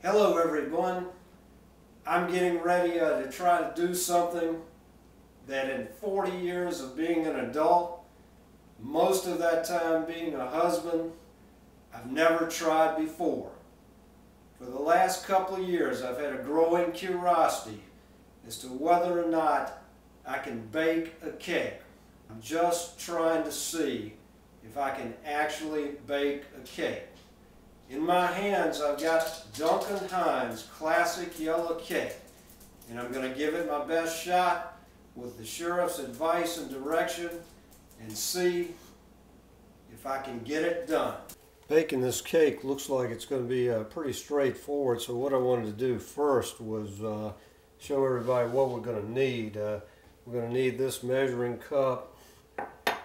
Hello everyone. I'm getting ready to try to do something that in 40 years of being an adult, most of that time being a husband, I've never tried before. For the last couple of years I've had a growing curiosity as to whether or not I can bake a cake. I'm just trying to see if I can actually bake a cake. In my hands I've got Duncan Hines Classic Yellow Cake, and I'm going to give it my best shot with the sheriff's advice and direction and see if I can get it done. Baking this cake looks like it's going to be pretty straightforward, so what I wanted to do first was show everybody what we're going to need. We're going to need this measuring cup.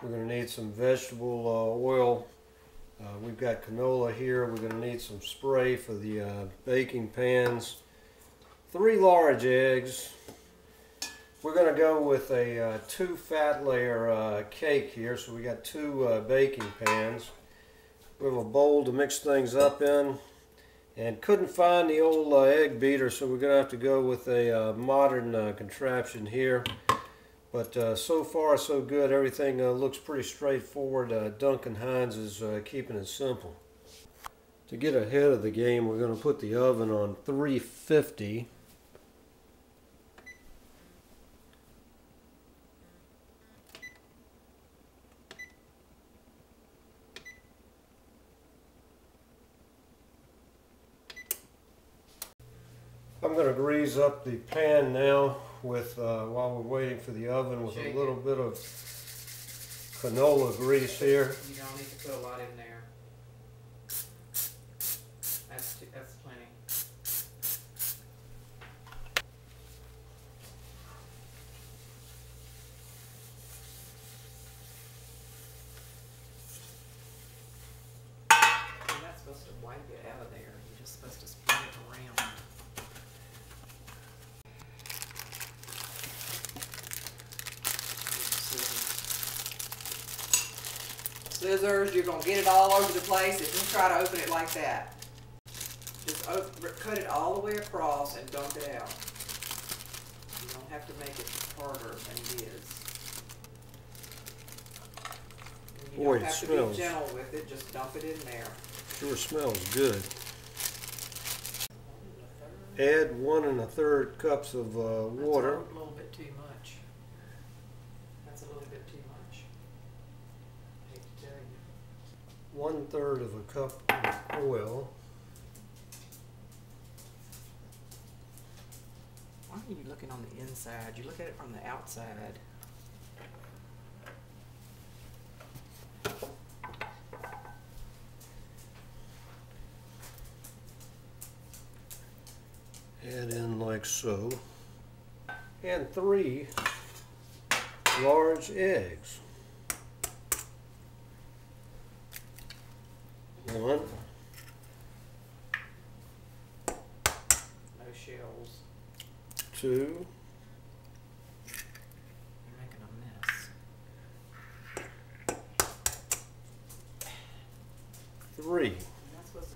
We're going to need some vegetable oil. We've got canola here. We're going to need some spray for the baking pans. 3 large eggs. We're going to go with a 2 fat layer cake here. So we got 2 baking pans. We have a bowl to mix things up in. And couldn't find the old egg beater, so we're going to have to go with a modern contraption here. But so far so good. Everything looks pretty straightforward. Duncan Hines is keeping it simple. To get ahead of the game, we're going to put the oven on 350. I'm going to grease up the pan now with while we're waiting for the oven with a little bit of canola grease here. You don't need to put a lot in there. That's plenty. You're not supposed to wipe it out of there. You're just supposed to spread it around. Scissors, you're going to get it all over the place if you try to open it like that. Just cut it all the way across and dump it out. You don't have to make it harder than it is. And you Boy, don't have to be gentle with it, just dump it in there. Sure smells good. Add 1 1/3 cups of water. That's a little bit too much. That's a little bit too much. I hate to tell you. 1/3 of a cup of oil. Why are you looking on the inside? You look at it from the outside. Add in like so. And 3 large eggs. 1. No shells. 2. You're making a mess. 3. That's what's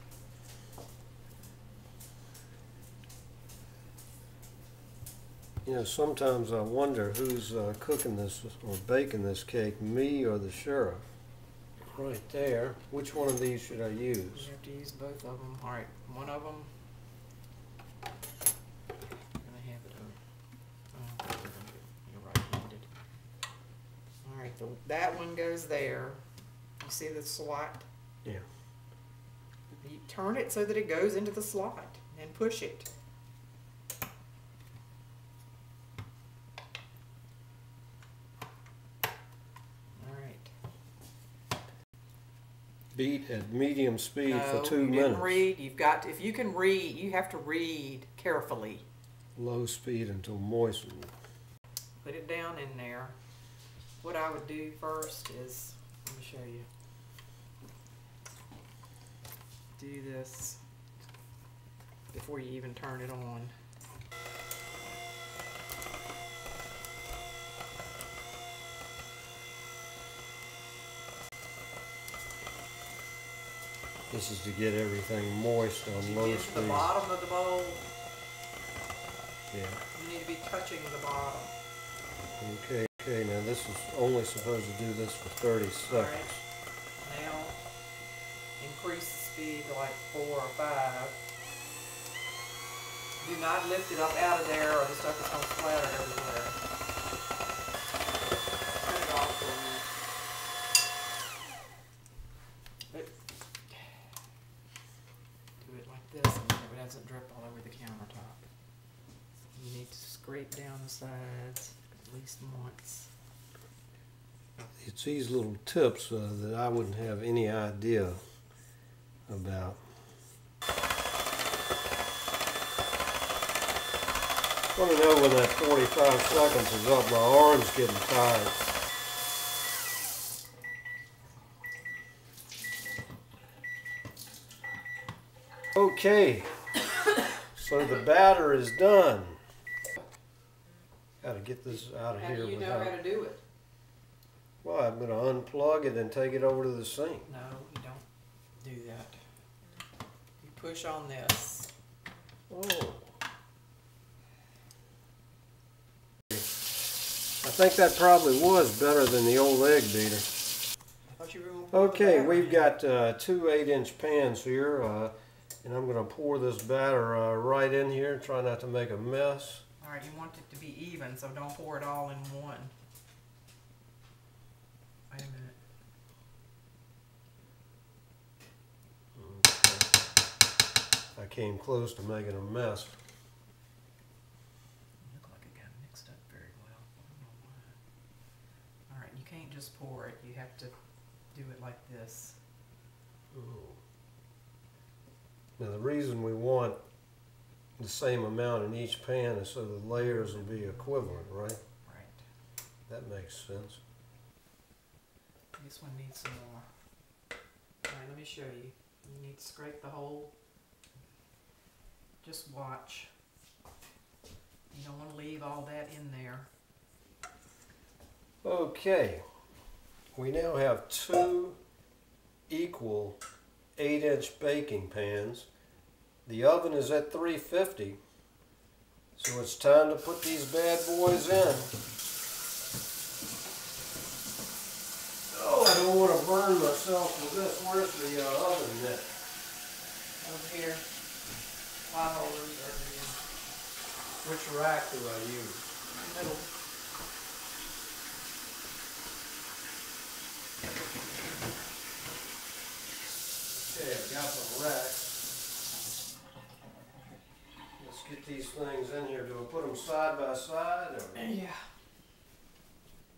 You know, sometimes I wonder who's cooking this or baking this cake, me or the sheriff. Right there. Which one of these should I use? You have to use both of them. All right, one of them. I'm gonna have it. You're right-handed. All right, that one goes there. You see the slot? Yeah. You turn it so that it goes into the slot and push it. Beat at medium speed for 2 you minutes. didn't read. You've got. If you can read, you have to read carefully. Low speed until moistened. Put it down in there. What I would do first is, let me show you. Do this before you even turn it on. This is to get everything moist on low Get to the speed. bottom of the bowl. Yeah. You need to be touching the bottom. Okay, now this is only supposed to do this for 30 seconds. Alright. Now, increase the speed to like 4 or 5. Do not lift it up out of there or the stuff is going to splatter everywhere. Turn it off for a minute. Do it like this and it doesn't drip all over the countertop. You need to scrape down the sides at least once. It's these little tips that I wouldn't have any idea about. Let me know when that 45 seconds is up. My arm's getting tired. Okay, so the batter is done. Got to get this out of How here do you know without. how to do it? Well, I'm going to unplug it and take it over to the sink. No, you don't do that. You push on this. Oh. I think that probably was better than the old egg beater. I thought you were going to pour the Okay, batter we've in. got two 8-inch pans here, and I'm going to pour this batter right in here. Try not to make a mess. Alright, you want it to be even, so don't pour it all in one. Wait a minute. Okay. I came close to making a mess. Look like it got mixed up very well. I don't know why. Alright, you can't just pour it. You have to do it like this. Now the reason we want the same amount in each pan is so the layers will be equivalent, right? Right. That makes sense. This one needs some more. Alright, let me show you. You need to scrape the hole. Just watch. You don't want to leave all that in there. Okay, we now have two equal 8-inch baking pans. The oven is at 350, so it's time to put these bad boys in. Oh, I don't want to burn myself with this. Where's the oven net? Over here. Pot holders are in Which rack do I use? the middle. Okay, I've got the racks. Let's get these things in here. Do I put them side by side? Or? Yeah.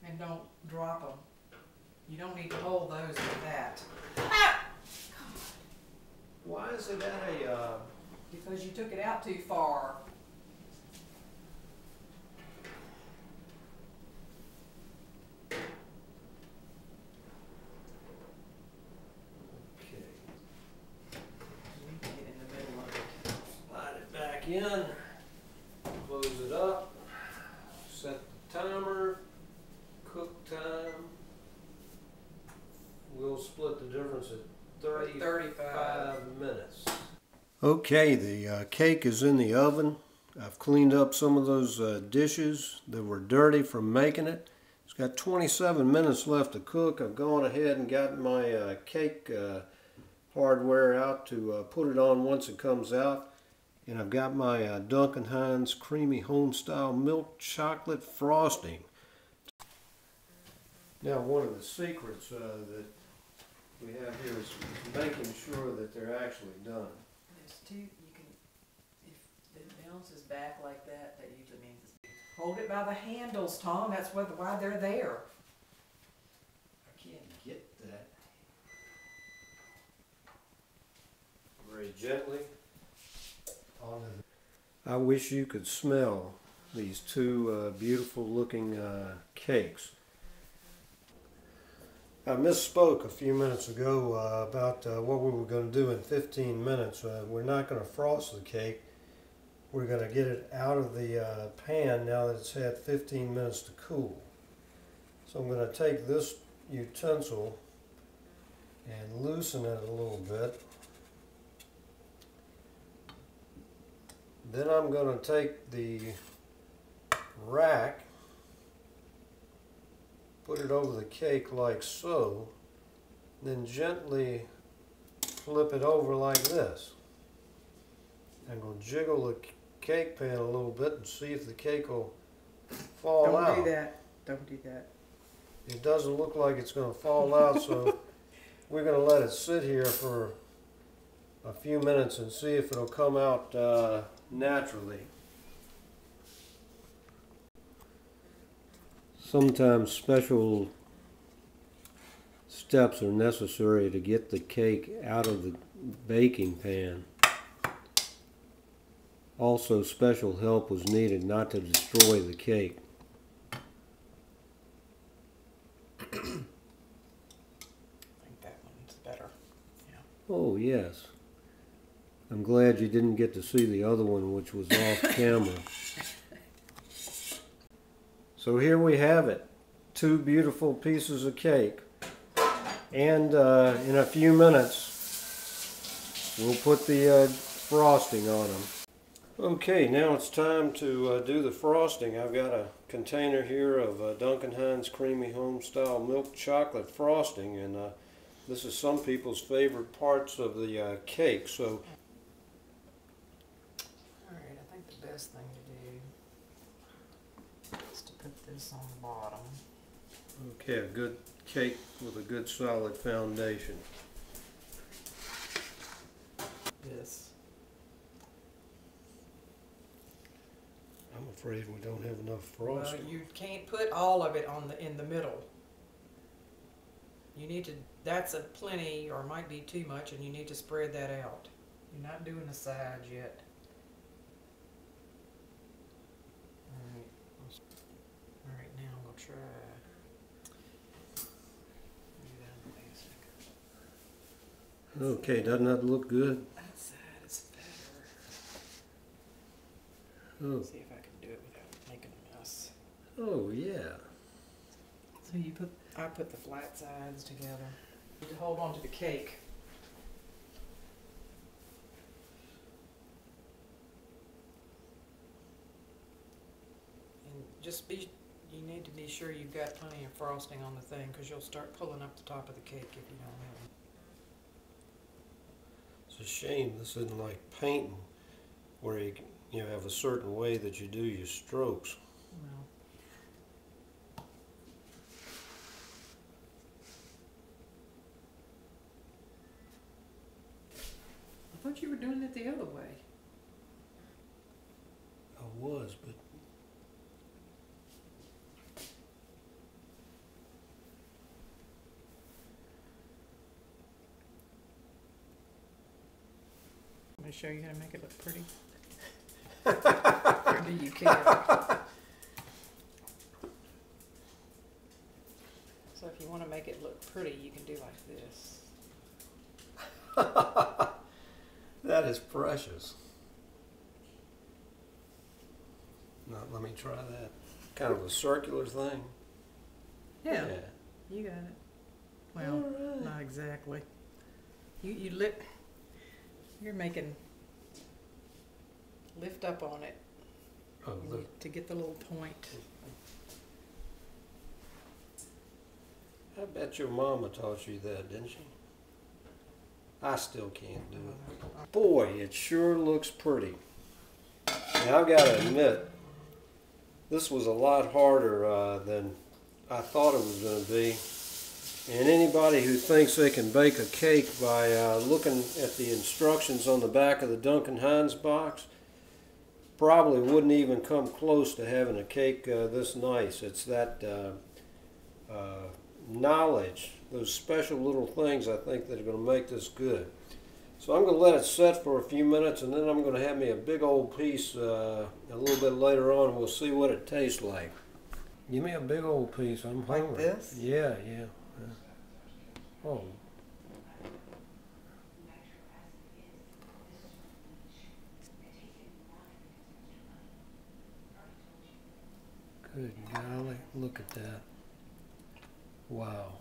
And don't drop them. You don't need to hold those with that. Why is it at a... Because you took it out too far. Okay. You need to get in the middle of it. Slide it back in. Close it up. Set the timer. Cook time. We'll split the difference at 35 minutes. Okay, the cake is in the oven. I've cleaned up some of those dishes that were dirty from making it. It's got 27 minutes left to cook. I've gone ahead and gotten my cake hardware out to put it on once it comes out. And I've got my Duncan Hines Creamy Homestyle Milk Chocolate Frosting. Now, one of the secrets that we have here is making sure that they're actually done. There's two, you can, if it bounces back like that, that usually means it's... Hold it by the handles, Tom, that's why they're there. I can't get that. Very gently. I wish you could smell these two beautiful looking cakes. I misspoke a few minutes ago about what we were going to do in 15 minutes. We're not going to frost the cake. We're going to get it out of the pan now that it's had 15 minutes to cool. So I'm going to take this utensil and loosen it a little bit. Then I'm going to take the rack, put it over the cake like so, then gently flip it over like this. I'm going to jiggle the cake pan a little bit and see if the cake will fall out. Don't do that. Don't do that. It doesn't look like it's going to fall out, so we're going to let it sit here for a few minutes and see if it'll come out naturally. Sometimes special steps are necessary to get the cake out of the baking pan. Also, special help was needed not to destroy the cake. I think that one's better. Yeah. Oh, yes. I'm glad you didn't get to see the other one, which was off camera. So here we have it. 2 beautiful pieces of cake. And in a few minutes, we'll put the frosting on them. Okay, now it's time to do the frosting. I've got a container here of Duncan Hines Creamy Homestyle Milk Chocolate Frosting, and this is some people's favorite parts of the cake. So, Alright, I think the best thing to do is to put this on the bottom. okay, a good cake with a good solid foundation. This. I'm afraid we don't have enough Well, frosting. you can't put all of it in the middle. You need to, that's a plenty, or might be too much, and you need to spread that out. You're not doing the sides yet. Alright. Alright, now I'm going to try. Do that in a second. Okay, doesn't that look good? That side is better. Oh, See if I can do it without making a mess. oh yeah. So I put the flat sides together. You can hold on to the cake. And you need to be sure you've got plenty of frosting on the thing, because you'll start pulling up the top of the cake if you don't have it. It's a shame this isn't like painting, where you have a certain way that you do your strokes. Well, I thought you were doing it the other way. I was, but Let me show you how to make it look pretty. Or do you care? So if you want to make it look pretty, you can do like this. that is precious. Now, let me try that. Kind of a circular thing. Yeah, you got it. Well, Alright. not exactly. You're making, lift up on it Oh, look. to get the little point. I bet your mama taught you that, didn't she? I still can't do it. Boy, it sure looks pretty. Now, I've got to admit, this was a lot harder than I thought it was going to be. And anybody who thinks they can bake a cake by looking at the instructions on the back of the Duncan Hines box probably wouldn't even come close to having a cake this nice. It's that knowledge, those special little things I think that are going to make this good. So I'm going to let it set for a few minutes, and then I'm going to have me a big old piece a little bit later on, and we'll see what it tastes like. Give me a big old piece. I'm hungry. Like this? Yeah, yeah. Oh. Good golly, look at that. Wow.